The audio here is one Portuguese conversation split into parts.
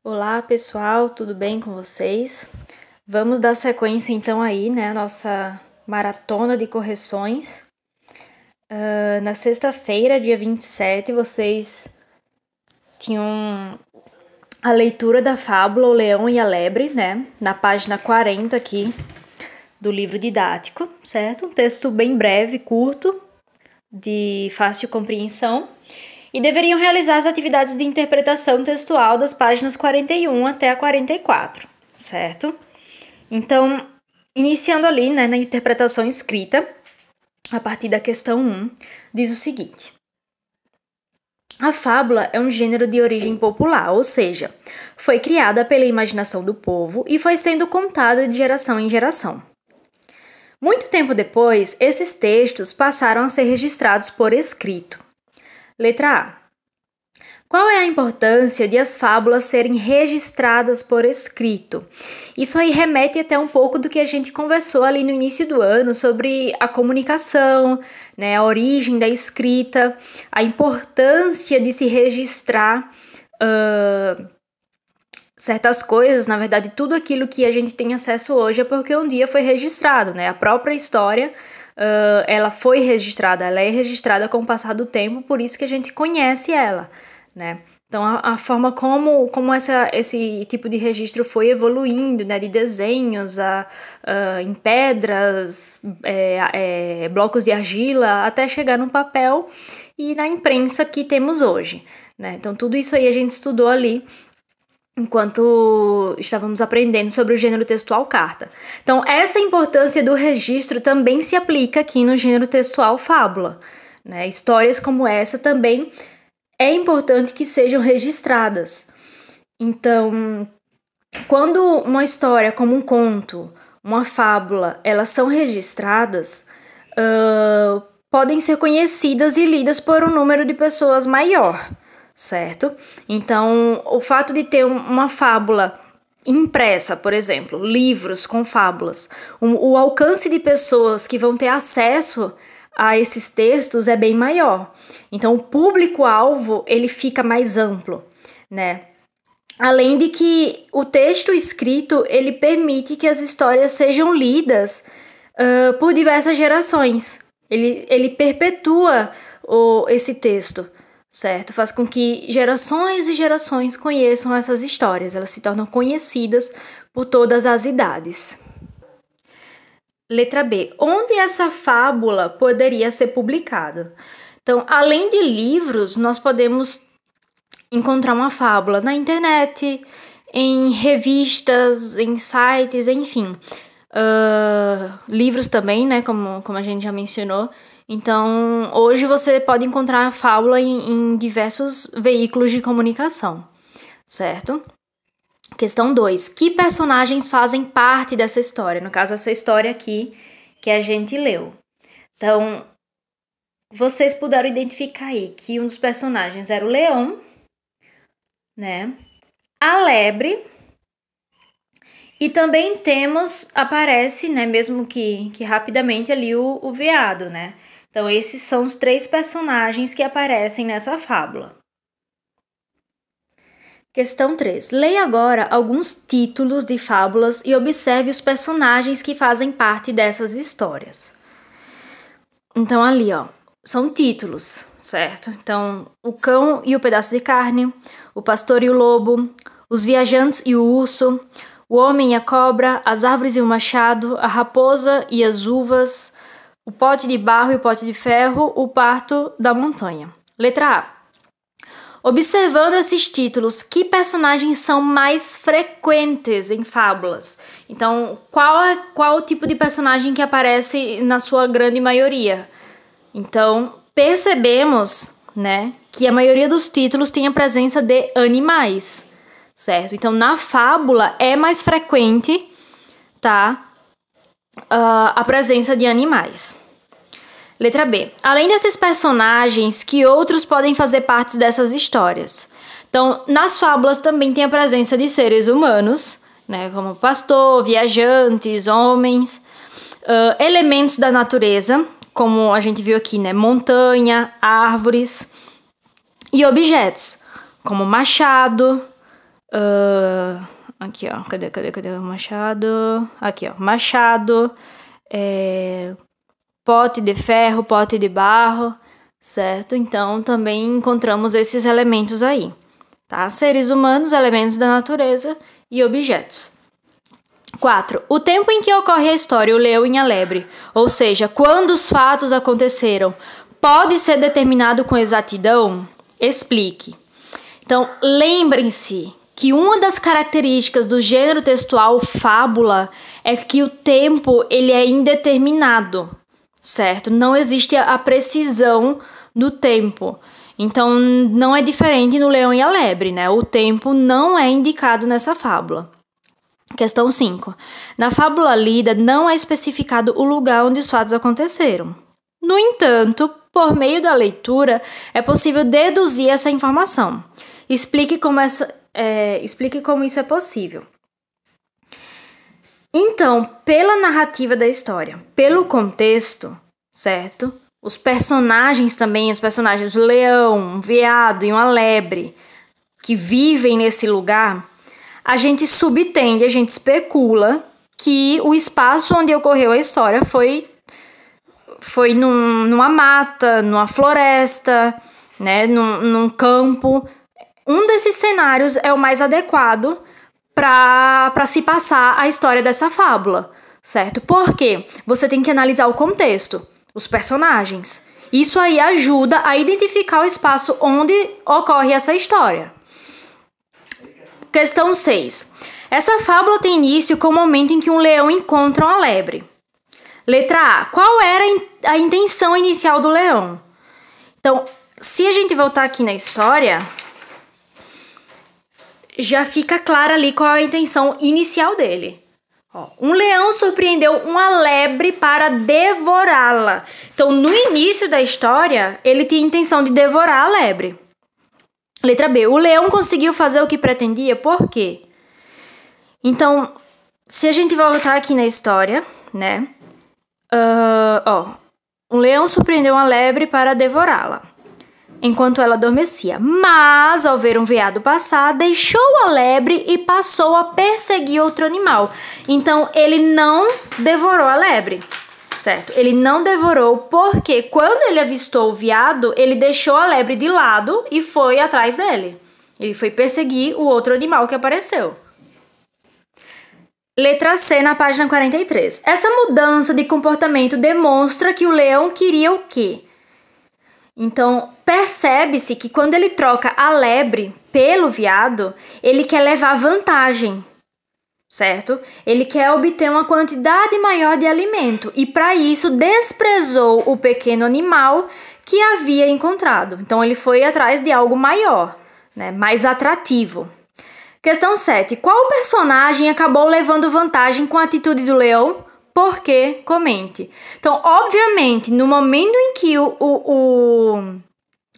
Olá pessoal, tudo bem com vocês? Vamos dar sequência então aí, né, a nossa maratona de correções. Na sexta-feira, dia 27, vocês tinham a leitura da fábula O Leão e a Lebre, né, na página 40 aqui do livro didático, certo? Um texto bem breve, curto, de fácil compreensão. E deveriam realizar as atividades de interpretação textual das páginas 41 até a 44, certo? Então, iniciando ali, né, na interpretação escrita, a partir da questão 1, diz o seguinte: a fábula é um gênero de origem popular, ou seja, foi criada pela imaginação do povo e foi sendo contada de geração em geração. Muito tempo depois, esses textos passaram a ser registrados por escrito. Letra A. Qual é a importância de as fábulas serem registradas por escrito? Isso aí remete até um pouco do que a gente conversou ali no início do ano sobre a comunicação, né, a origem da escrita, a importância de se registrar certas coisas. Na verdade, tudo aquilo que a gente tem acesso hoje é porque um dia foi registrado, né? A própria história ela foi registrada, ela é registrada com o passar do tempo, por isso que a gente conhece ela, né? Então, a forma como esse tipo de registro foi evoluindo, né? De desenhos em pedras, blocos de argila, até chegar no papel e na imprensa que temos hoje, né? Então, tudo isso aí a gente estudou ali enquanto estávamos aprendendo sobre o gênero textual carta. Então, essa importância do registro também se aplica aqui no gênero textual fábula, né? Histórias como essa também é importante que sejam registradas. Então, quando uma história como um conto, uma fábula, elas são registradas, podem ser conhecidas e lidas por um número de pessoas maior, certo? Então, o fato de ter uma fábula impressa, por exemplo, livros com fábulas, o alcance de pessoas que vão ter acesso a esses textos é bem maior. Então, o público-alvo, ele fica mais amplo, né? Além de que o texto escrito, ele permite que as histórias sejam lidas por diversas gerações. Ele perpetua esse texto, certo? Faz com que gerações e gerações conheçam essas histórias. Elas se tornam conhecidas por todas as idades. Letra B. Onde essa fábula poderia ser publicada? Então, além de livros, nós podemos encontrar uma fábula na internet, em revistas, em sites, enfim. Livros também, né, como a gente já mencionou. Então, hoje você pode encontrar a fábula em diversos veículos de comunicação, certo? Questão 2. Que personagens fazem parte dessa história? No caso, essa história aqui que a gente leu. Então, vocês puderam identificar aí que um dos personagens era o leão, né? A lebre. E também aparece, né, mesmo que rapidamente ali o veado, né? Então, esses são os 3 personagens que aparecem nessa fábula. Questão 3. Leia agora alguns títulos de fábulas e observe os personagens que fazem parte dessas histórias. Então, ali, ó, são títulos, certo? Então, o cão e o pedaço de carne, o pastor e o lobo, os viajantes e o urso, o homem e a cobra, as árvores e o machado, a raposa e as uvas, o pote de barro e o pote de ferro, o parto da montanha. Letra A. Observando esses títulos, que personagens são mais frequentes em fábulas? Então, qual o tipo de personagem que aparece na sua grande maioria? Então, percebemos, né, que a maioria dos títulos tem a presença de animais, certo? Então, na fábula é mais frequente, tá, a presença de animais. Letra B. Além desses personagens, que outros podem fazer parte dessas histórias? Então, nas fábulas também tem a presença de seres humanos, né, como pastor, viajantes, homens, elementos da natureza, como a gente viu aqui, né, montanha, árvores, e objetos, como machado, Aqui, ó. Cadê o machado? Aqui, ó. Machado, pote de ferro, pote de barro, certo? Então, também encontramos esses elementos aí, tá? Seres humanos, elementos da natureza e objetos. 4. O tempo em que ocorre a história, o leão e a lebre, ou seja, quando os fatos aconteceram, pode ser determinado com exatidão? Explique. Então, lembrem-se que uma das características do gênero textual fábula é que o tempo ele é indeterminado, certo? Não existe a precisão do tempo. Então, não é diferente no Leão e a Lebre, né? O tempo não é indicado nessa fábula. Questão 5. Na fábula lida, não é especificado o lugar onde os fatos aconteceram. No entanto, por meio da leitura, é possível deduzir essa informação. Explique como isso é possível. Então, pela narrativa da história, pelo contexto, certo? Os personagens, o leão, um veado e uma lebre, que vivem nesse lugar, a gente subtende, a gente especula que o espaço onde ocorreu a história foi numa mata, numa floresta, né? Num campo. Um desses cenários é o mais adequado para se passar a história dessa fábula, certo? Porque você tem que analisar o contexto, os personagens. Isso aí ajuda a identificar o espaço onde ocorre essa história. Questão 6. Essa fábula tem início com o momento em que um leão encontra uma lebre. Letra A. Qual era a intenção inicial do leão? Então, se a gente voltar aqui na história, já fica clara ali qual é a intenção inicial dele. Ó, um leão surpreendeu uma lebre para devorá-la. Então, no início da história, ele tinha a intenção de devorar a lebre. Letra B. O leão conseguiu fazer o que pretendia, por quê? Então, se a gente voltar aqui na história, né? Um leão surpreendeu uma lebre para devorá-la, enquanto ela adormecia. Mas, ao ver um veado passar, deixou a lebre e passou a perseguir outro animal. Então, ele não devorou a lebre, certo? Ele não devorou porque, quando ele avistou o veado, ele deixou a lebre de lado e foi atrás dele. Ele foi perseguir o outro animal que apareceu. Letra C, na página 43. Essa mudança de comportamento demonstra que o leão queria o quê? Então, percebe-se que quando ele troca a lebre pelo veado, ele quer levar vantagem, certo? Ele quer obter uma quantidade maior de alimento e, para isso, desprezou o pequeno animal que havia encontrado. Então, ele foi atrás de algo maior, né? Mais atrativo. Questão 7. Qual personagem acabou levando vantagem com a atitude do leão? Por quê? Comente. Então, obviamente, no momento em que o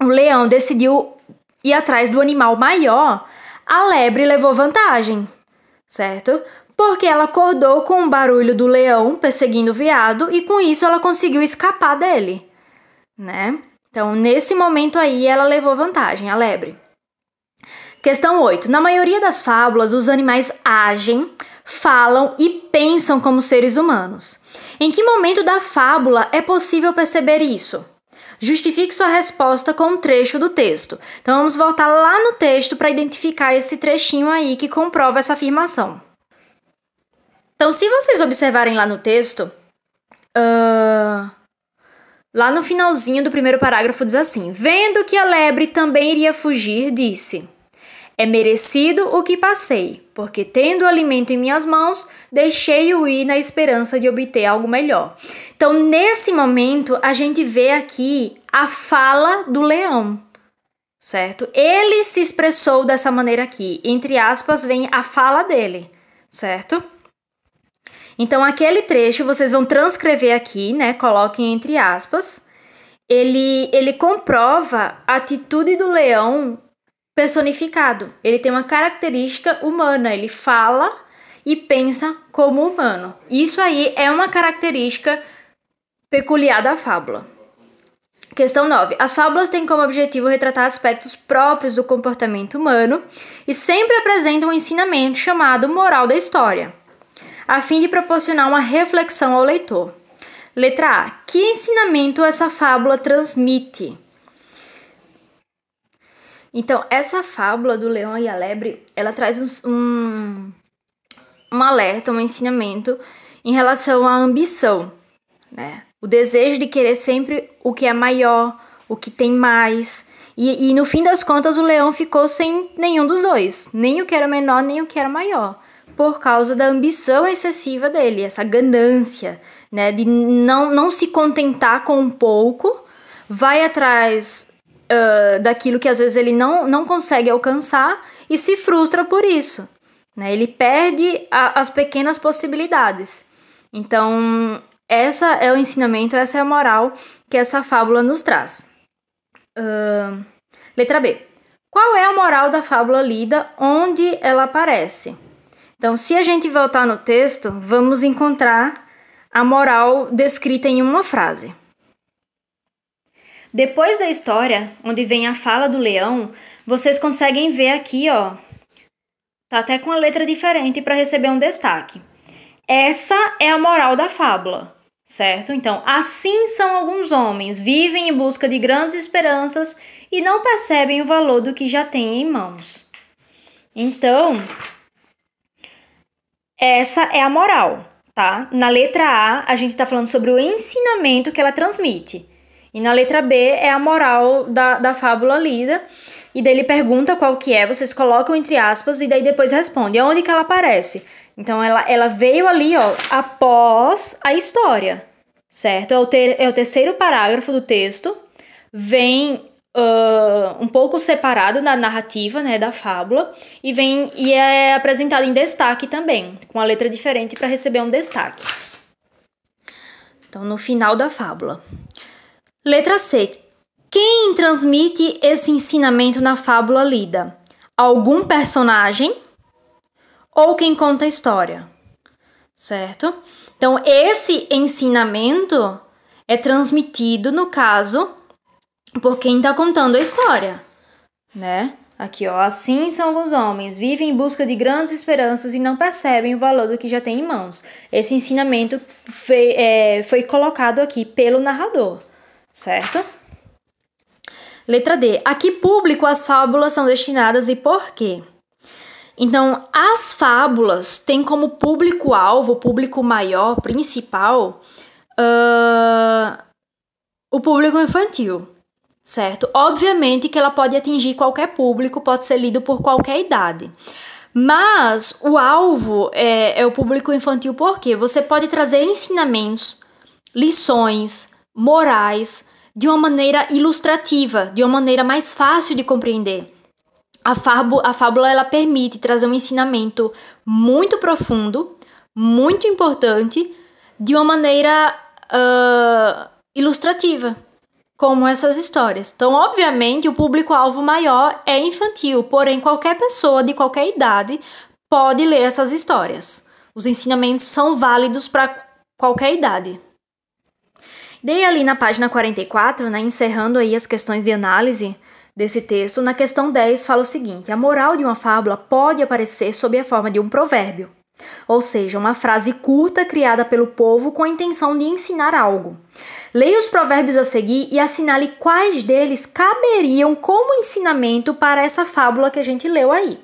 leão decidiu ir atrás do animal maior, a lebre levou vantagem, certo? Porque ela acordou com o barulho do leão perseguindo o veado e com isso ela conseguiu escapar dele, né? Então, nesse momento aí, ela levou vantagem, a lebre. Questão 8. Na maioria das fábulas, os animais agem, falam e pensam como seres humanos. Em que momento da fábula é possível perceber isso? Justifique sua resposta com um trecho do texto. Então, vamos voltar lá no texto para identificar esse trechinho aí que comprova essa afirmação. Então, se vocês observarem lá no texto, lá no finalzinho do primeiro parágrafo diz assim: vendo que a lebre também iria fugir, disse: é merecido o que passei, porque tendo o alimento em minhas mãos, deixei-o ir na esperança de obter algo melhor. Então, nesse momento, a gente vê aqui a fala do leão, certo? Ele se expressou dessa maneira aqui. Entre aspas, vem a fala dele, certo? Então, aquele trecho, vocês vão transcrever aqui, né? Coloquem entre aspas. Ele comprova a atitude do leão personificado. Ele tem uma característica humana, ele fala e pensa como humano. Isso aí é uma característica peculiar da fábula. Questão 9. As fábulas têm como objetivo retratar aspectos próprios do comportamento humano e sempre apresentam um ensinamento chamado moral da história, a fim de proporcionar uma reflexão ao leitor. Letra A. Que ensinamento essa fábula transmite? Então, essa fábula do leão e a lebre, ela traz um alerta, um ensinamento em relação à ambição, né? O desejo de querer sempre o que é maior, o que tem mais. E no fim das contas, o leão ficou sem nenhum dos dois. Nem o que era menor, nem o que era maior. Por causa da ambição excessiva dele, essa ganância, né? De não se contentar com um pouco, vai atrás daquilo que às vezes ele não consegue alcançar e se frustra por isso, né? Ele perde as pequenas possibilidades. Então, esse é o ensinamento, essa é a moral que essa fábula nos traz. Letra B. Qual é a moral da fábula lida? Onde ela aparece? Então, se a gente voltar no texto, vamos encontrar a moral descrita em uma frase. Depois da história, onde vem a fala do leão, vocês conseguem ver aqui, ó, tá até com a letra diferente para receber um destaque. Essa é a moral da fábula, certo? Então, assim são alguns homens, vivem em busca de grandes esperanças e não percebem o valor do que já têm em mãos. Então, essa é a moral, tá? Na letra A, a gente tá falando sobre o ensinamento que ela transmite. E na letra B é a moral da fábula lida. E daí ele pergunta qual que é, vocês colocam entre aspas e daí depois responde. Onde que ela aparece? Então ela veio ali, ó, após a história, certo? É o terceiro parágrafo do texto. Vem um pouco separado da narrativa, né, da fábula. E é apresentado em destaque também, com a letra diferente para receber um destaque. Então, no final da fábula. Letra C. Quem transmite esse ensinamento na fábula lida? Algum personagem ou quem conta a história? Certo? Então, esse ensinamento é transmitido, no caso, por quem está contando a história, né? Aqui, ó. Assim são alguns homens, vivem em busca de grandes esperanças e não percebem o valor do que já têm em mãos. Esse ensinamento foi colocado aqui pelo narrador. Certo? Letra D. A que público as fábulas são destinadas e por quê? Então, as fábulas têm como público-alvo, público maior, principal, o público infantil, certo? Obviamente que ela pode atingir qualquer público, pode ser lido por qualquer idade. Mas o alvo é o público infantil porque você pode trazer ensinamentos, lições, morais, de uma maneira ilustrativa, de uma maneira mais fácil de compreender. A fábula ela permite trazer um ensinamento muito profundo, muito importante, de uma maneira ilustrativa, como essas histórias. Então, obviamente, o público-alvo maior é infantil, porém, qualquer pessoa de qualquer idade pode ler essas histórias. Os ensinamentos são válidos para qualquer idade. Daí ali na página 44, né, encerrando aí as questões de análise desse texto, na questão 10 fala o seguinte: a moral de uma fábula pode aparecer sob a forma de um provérbio, ou seja, uma frase curta criada pelo povo com a intenção de ensinar algo. Leia os provérbios a seguir e assinale quais deles caberiam como ensinamento para essa fábula que a gente leu aí.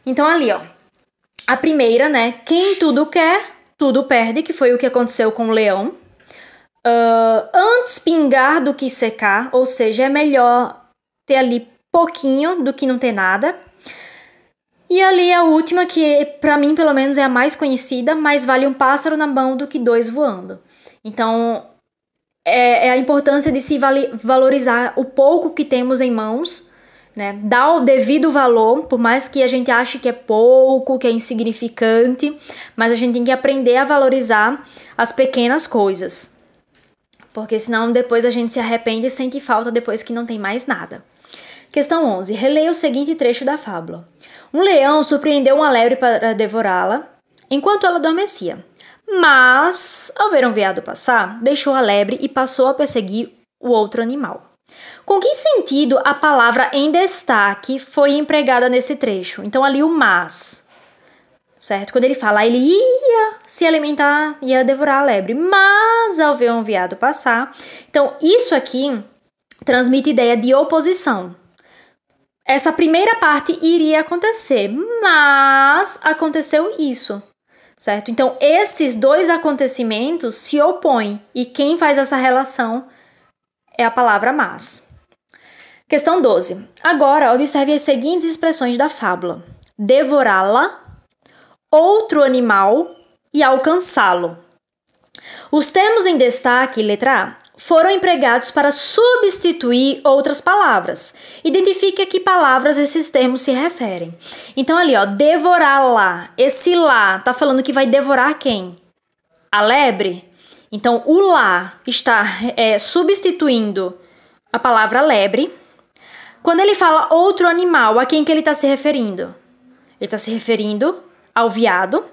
Então ali, ó, a primeira, né, quem tudo quer, tudo perde, que foi o que aconteceu com o leão. Antes pingar do que secar, ou seja, é melhor ter ali pouquinho do que não ter nada. E ali a última, que para mim pelo menos é a mais conhecida: mais vale um pássaro na mão do que dois voando. Então é a importância de se valorizar o pouco que temos em mãos, né? Dar o devido valor, por mais que a gente ache que é pouco, que é insignificante, mas a gente tem que aprender a valorizar as pequenas coisas. Porque senão depois a gente se arrepende e sente falta depois que não tem mais nada. Questão 11. Releia o seguinte trecho da fábula. Um leão surpreendeu uma lebre para devorá-la enquanto ela adormecia. Mas, ao ver um veado passar, deixou a lebre e passou a perseguir o outro animal. Com que sentido a palavra em destaque foi empregada nesse trecho? Então, ali o mas, certo? Quando ele fala, ele ia se alimentar, ia devorar a lebre, mas ao ver um veado passar. Então, isso aqui transmite ideia de oposição. Essa primeira parte iria acontecer, mas aconteceu isso, certo? Então, esses dois acontecimentos se opõem e quem faz essa relação é a palavra mas. Questão 12. Agora, observe as seguintes expressões da fábula. Devorá-la, outro animal e alcançá-lo. Os termos em destaque, letra A, foram empregados para substituir outras palavras. Identifique a que palavras esses termos se referem. Então, ali, ó, devorá-la. Esse lá tá falando que vai devorar quem? A lebre? Então, o lá está substituindo a palavra lebre. Quando ele fala outro animal, a quem que ele está se referindo? Ele está se referindo ao veado.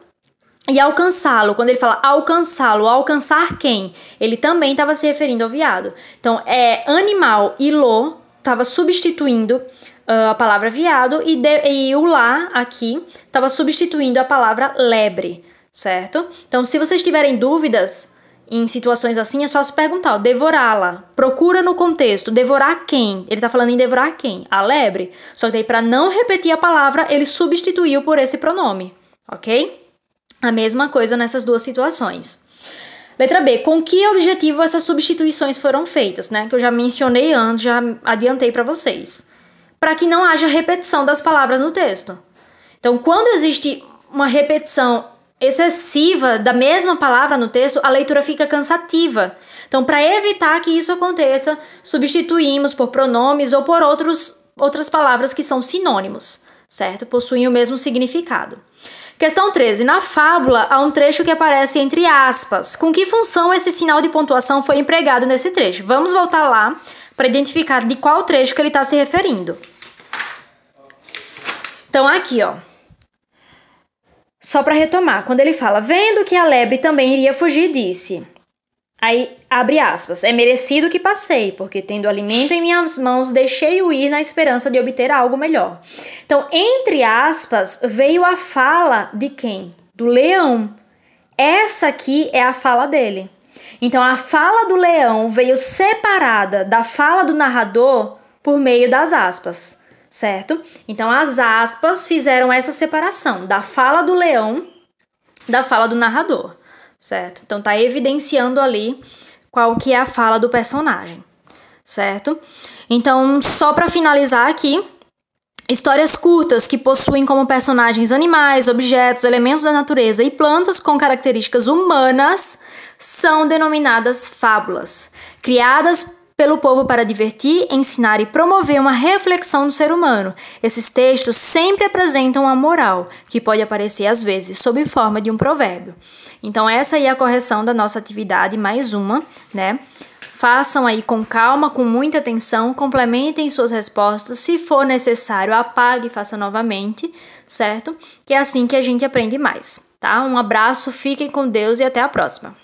E alcançá-lo, quando ele fala alcançá-lo, alcançar quem? Ele também estava se referindo ao veado. Então, animal e lo estava substituindo a palavra veado e o lá aqui estava substituindo a palavra lebre, certo? Então, se vocês tiverem dúvidas em situações assim, é só se perguntar, devorá-la. Procura no contexto, devorar quem? Ele está falando em devorar quem? A lebre. Só que daí, para não repetir a palavra, ele substituiu por esse pronome, ok? A mesma coisa nessas duas situações. Letra B. Com que objetivo essas substituições foram feitas, né? Que eu já mencionei antes, já adiantei para vocês. Para que não haja repetição das palavras no texto. Então, quando existe uma repetição excessiva da mesma palavra no texto, a leitura fica cansativa. Então, para evitar que isso aconteça, substituímos por pronomes ou por outras palavras que são sinônimos, certo? Possuem o mesmo significado. Questão 13. Na fábula, há um trecho que aparece entre aspas. Com que função esse sinal de pontuação foi empregado nesse trecho? Vamos voltar lá para identificar de qual trecho que ele está se referindo. Então, aqui, ó. Só para retomar, quando ele fala, vendo que a lebre também iria fugir, disse... Aí, abre aspas, é merecido que passei, porque tendo alimento em minhas mãos, deixei-o ir na esperança de obter algo melhor. Então, entre aspas, veio a fala de quem? Do leão. Essa aqui é a fala dele. Então, a fala do leão veio separada da fala do narrador por meio das aspas, certo? Então, as aspas fizeram essa separação da fala do leão da fala do narrador. Certo? Então, tá evidenciando ali qual que é a fala do personagem, certo? Então, só para finalizar aqui, histórias curtas que possuem como personagens animais, objetos, elementos da natureza e plantas com características humanas são denominadas fábulas, criadas pelo povo para divertir, ensinar e promover uma reflexão do ser humano. Esses textos sempre apresentam a moral, que pode aparecer às vezes sob forma de um provérbio. Então essa aí é a correção da nossa atividade, mais uma, né? Façam aí com calma, com muita atenção, complementem suas respostas, se for necessário, apague e faça novamente, certo? Que é assim que a gente aprende mais, tá? Um abraço, fiquem com Deus e até a próxima.